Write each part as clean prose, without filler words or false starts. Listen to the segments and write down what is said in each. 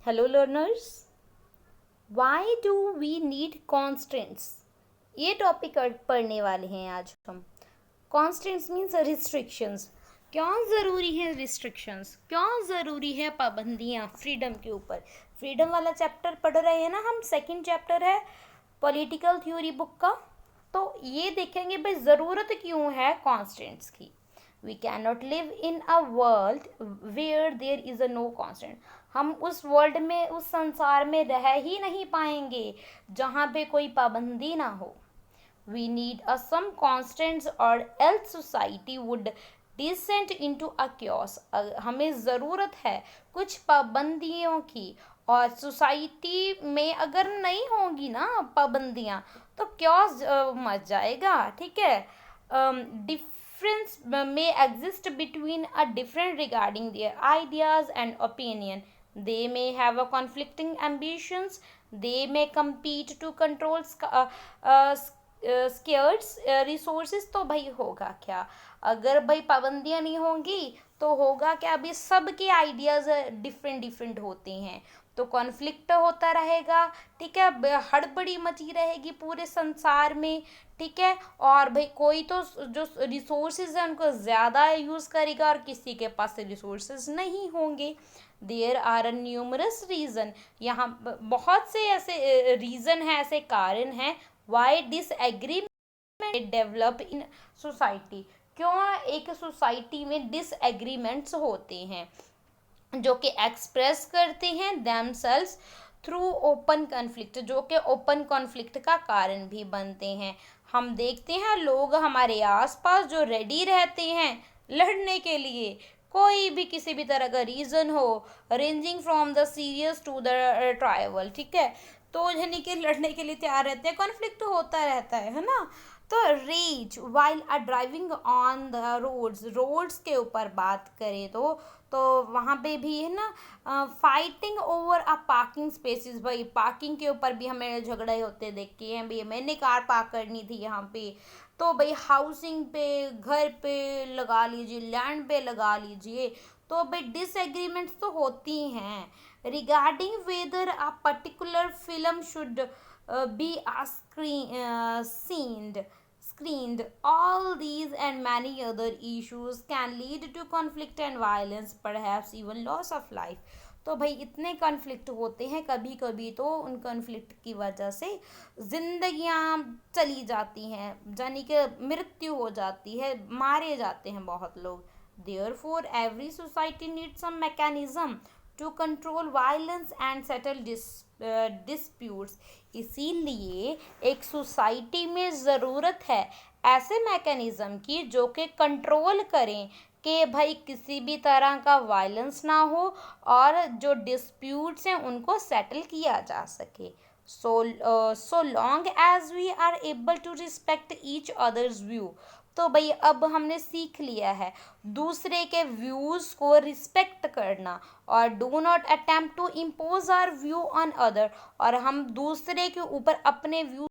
Hello learners, why do we need constants, ये topic पढ़ने वाले हैं आज हम। Constants means restrictions. क्यों ज़रूरी है रिस्ट्रिक्शंस, क्यों ज़रूरी है पाबंदियाँ फ्रीडम के ऊपर। फ्रीडम वाला चैप्टर पढ़ रहे हैं ना हम, सेकंड चैप्टर है पॉलिटिकल थ्योरी बुक का। तो ये देखेंगे भाई ज़रूरत क्यों है कॉन्स्टेंट्स की। We can not live in a world where there is a no constant. हम उस वर्ल्ड में, उस संसार में रह ही नहीं पाएंगे जहाँ पे कोई पाबंदी ना हो। We need a some constants और else society would descent into a chaos. हमें ज़रूरत है कुछ पाबंदियों की, और सोसाइटी में अगर नहीं होगी ना पाबंदियाँ तो क्योस मच जाएगा। ठीक है। Difference may exist between a different regarding their ideas and opinion. They may have a conflicting ambitions. They may compete to control scarce resources. तो भाई होगा क्या अगर भाई पाबंदियाँ नहीं होंगी, तो होगा क्या। अभी सबके आइडियाज़ डिफरेंट डिफरेंट होते हैं, तो कॉन्फ्लिक्ट होता रहेगा। ठीक है, हड़बड़ी मची रहेगी पूरे संसार में। ठीक है, और भाई कोई तो जो रिसोर्सेज है उनको ज़्यादा यूज़ करेगा और किसी के पास रिसोर्सेज नहीं होंगे। देयर आर न्यूमरस रीज़न, यहाँ बहुत से ऐसे रीज़न हैं, ऐसे कारण हैं why disagreement develop in society. क्यों एक सोसाइटी में डिसएग्रीमेंट्स होते हैं जो कि एक्सप्रेस करते हैं themselves थ्रू ओपन कॉन्फ्लिक्ट, जो कि ओपन कॉन्फ्लिक्ट का कारण भी बनते हैं। हम देखते हैं लोग हमारे आसपास जो रेडी रहते हैं लड़ने के लिए, कोई भी किसी भी तरह का रीज़न हो, ranging from the serious to the trivial. ठीक है, तो यानी कि लड़ने के लिए तैयार रहते हैं, कॉन्फ्लिक्ट होता रहता है ना। तो rage while ah driving on the roads के ऊपर बात करें तो वहाँ पे भी है ना fighting over a parking spaces. भाई पार्किंग के ऊपर भी हमें झगड़े होते देखते हैं, भाई मैंने कार पार्क करनी थी यहाँ पे, तो भाई हाउसिंग पे, घर पे लगा लीजिए, लैंड पे लगा लीजिए, तो भाई डिसएग्रीमेंट्स तो होती हैं regarding weather a particular film should be screened. All these and many other issues can lead to conflict and violence, perhaps even loss of life. तो भाई इतने कॉन्फ्लिक्ट होते हैं, कभी कभी तो उन कॉन्फ्लिक्ट की वजह से जिंदगियां चली जाती हैं, यानी कि मृत्यु हो जाती है, मारे जाते हैं बहुत लोग। Therefore, every society needs some mechanism to control violence and settle disputes. इसीलिए एक सोसाइटी में ज़रूरत है ऐसे मैकेनिज़्म की जो कि कंट्रोल करें कि भाई किसी भी तरह का वायलेंस ना हो और जो डिस्प्यूट्स हैं उनको सेटल किया जा सके। so long as we are able to respect each other's view। तो भाई अब हमने सीख लिया है दूसरे के व्यूज़ को रिस्पेक्ट करना, और do not attempt to impose our view on other, और हम दूसरे के ऊपर अपने व्यू,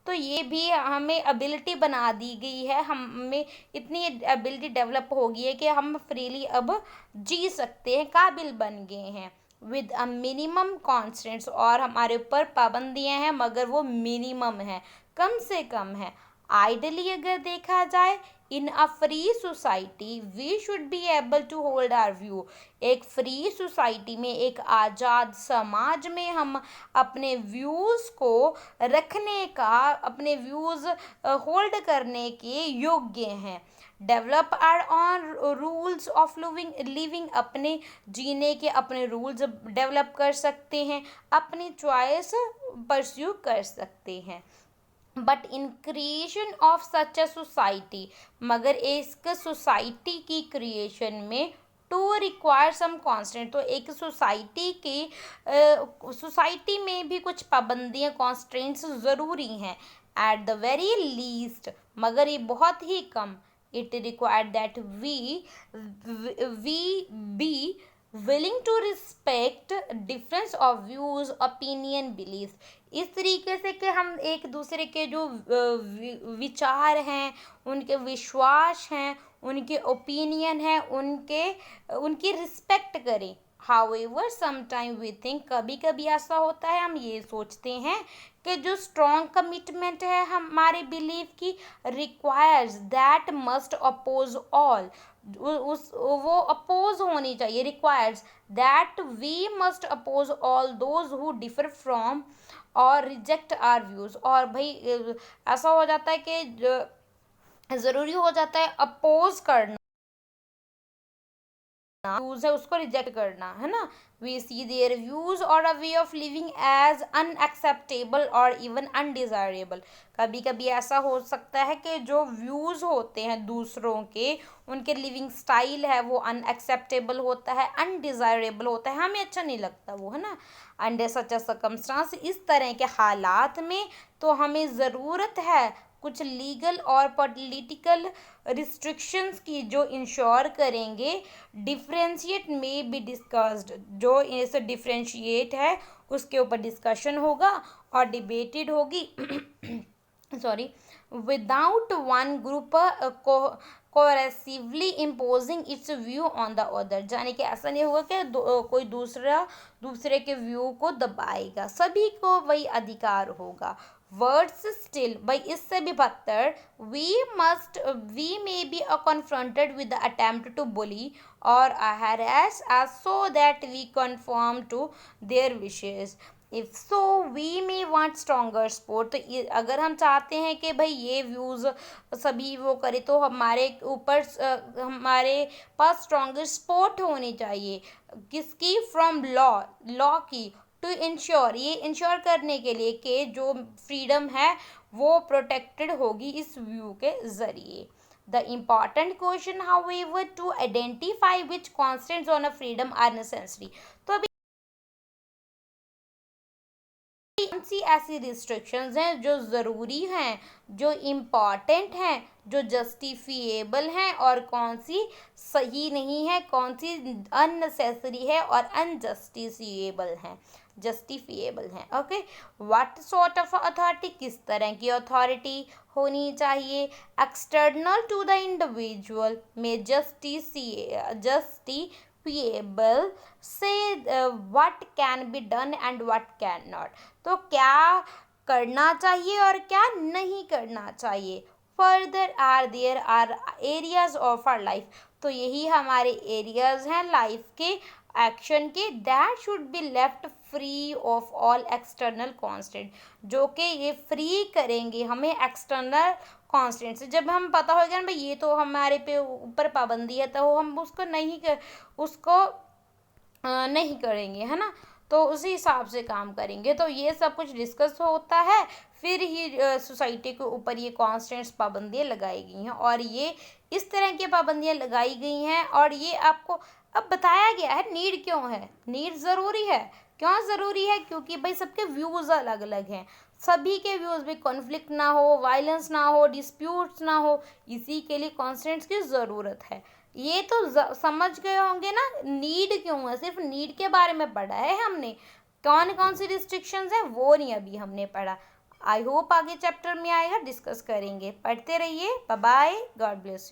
तो ये भी हमें एबिलिटी बना दी गई है, हमें इतनी एबिलिटी डेवलप हो गई है कि हम फ्रीली अब जी सकते हैं, काबिल बन गए हैं विद अ मिनिमम कॉन्स्टेंट्स। और हमारे ऊपर पाबंदियां हैं मगर वो मिनिमम है, कम से कम है। आइडली अगर देखा जाए, in a free society we should be able to hold our view. एक फ्री सोसाइटी में, एक आज़ाद समाज में हम अपने व्यूज़ को रखने का, अपने व्यूज़ होल्ड करने के योग्य हैं। Develop are on rules of living, अपने जीने के अपने रूल्स डेवलप कर सकते हैं, अपनी चॉइस परस्यू कर सकते हैं। But in creation of such a society, मगर एक सोसाइटी की क्रिएशन में टू रिक्वायर सम कॉन्स्टेंट, तो एक सोसाइटी के सोसाइटी में भी कुछ पाबंदियाँ, कॉन्स्टेंट्स ज़रूरी हैं। एट द वेरी लीस्ट, मगर ये बहुत ही कम, it require that we be willing to respect difference of views, opinion, belief. इस तरीके से कि हम एक दूसरे के जो विचार हैं, उनके विश्वास हैं, उनके ओपिनियन हैं, उनकी रिस्पेक्ट करें। हाउएवर समटाइम वी थिंक, कभी कभी ऐसा होता है हम ये सोचते हैं कि जो स्ट्रॉन्ग कमिटमेंट है हमारे बिलीफ की requires that must oppose all, उस वो अपोज होनी चाहिए, requires that we must oppose all those who differ from और रिजेक्ट आर व्यूज। और भाई ऐसा हो जाता है कि ज़रूरी हो जाता है अपोज करना, व्यूज है उसको रिजेक्ट करना, है ना। वी सी देयर व्यूज और a way of living as unacceptable और इवन अनडिजायरेबल। कभी कभी ऐसा हो सकता है कि जो व्यूज होते हैं दूसरों के, उनके लिविंग स्टाइल है वो अनएक्सेप्टेबल होता है, अनडिजायरेबल होता है, हमें अच्छा नहीं लगता वो, है ना। अंडर सच अ सर्कमस्टांस, इस तरह के हालात में तो हमें ज़रूरत है कुछ लीगल और पॉलिटिकल रिस्ट्रिक्शंस की जो इंश्योर करेंगे डिफ्रेंशिएट में बी डिस्कस्ड, जो इसे डिफ्रेंशिएट है उसके ऊपर डिस्कशन होगा और डिबेटेड होगी sorry, without one group coercively imposing its view on the other, यानी कि ऐसा नहीं होगा कि कोई दूसरे के व्यू को दबाएगा, सभी को वही अधिकार होगा। वर्ड्स स्टिल, भाई इससे भी बदतर, we may be confronted with the attempt to bully और harass us so that we conform to their wishes. If so we may want stronger support, तो अगर हम चाहते हैं कि भाई ये व्यूज़ सभी वो करे तो हमारे ऊपर हमारे पास स्ट्रॉन्गर सपोर्ट होनी चाहिए, किसकी, फ्रॉम लॉ की, टू इंश्योर, ये इंश्योर करने के लिए कि जो फ्रीडम है वो प्रोटेक्टेड होगी इस व्यू के ज़रिए। The important question, however, to identify which constraints on a freedom are necessary. तो अभी कौन सी ऐसी रिस्ट्रिक्शंस हैं जो ज़रूरी हैं, जो इम्पॉर्टेंट हैं, जो जस्टिफिएबल हैं, और कौन सी सही नहीं है, कौन सी अननेसेसरी है और अनजस्टिफिएबल हैं, जस्टिफिएबल हैं। Okay, what sort of authority, किस तरह की अथॉरिटी होनी चाहिए, एक्सटर्नल टू द इंडिविजुअल में जस्टिफिएबल से what can be done and what can not, तो क्या करना चाहिए और क्या नहीं करना चाहिए। Further there are areas of our life, तो यही हमारे एरियाज हैं लाइफ के, एक्शन के, that should be left free of all external constant, जो कि ये फ्री करेंगे हमें एक्सटर्नल कॉन्स्टेंट से। जब हम पता होगा ना भाई ये तो हमारे पे ऊपर पाबंदी है, तो हम उसको नहीं करेंगे, है ना, तो उसी हिसाब से काम करेंगे। तो ये सब कुछ डिस्कस होता है, फिर ही सोसाइटी के ऊपर ये कॉन्स्टेंट्स पाबंदियाँ लगाई गई हैं, और ये इस तरह की पाबंदियाँ लगाई गई हैं, और ये आपको अब बताया गया है नीड क्यों है। नीड ज़रूरी है, क्यों ज़रूरी है, क्योंकि भाई सबके व्यूज़ अलग अलग हैं, सभी के व्यूज़ में कॉन्फ्लिक्ट ना हो, वायलेंस ना हो, डिस्प्यूट्स ना हो, इसी के लिए कॉन्स्टेंट्स की ज़रूरत है। ये तो समझ गए होंगे ना नीड क्यों है, सिर्फ नीड के बारे में पढ़ा है हमने, कौन कौन सी रिस्ट्रिक्शंस हैं वो नहीं अभी हमने पढ़ा। आई होप आगे चैप्टर में आएगा डिस्कस करेंगे, पढ़ते रहिए, बाय बाय, गॉड ब्लेस।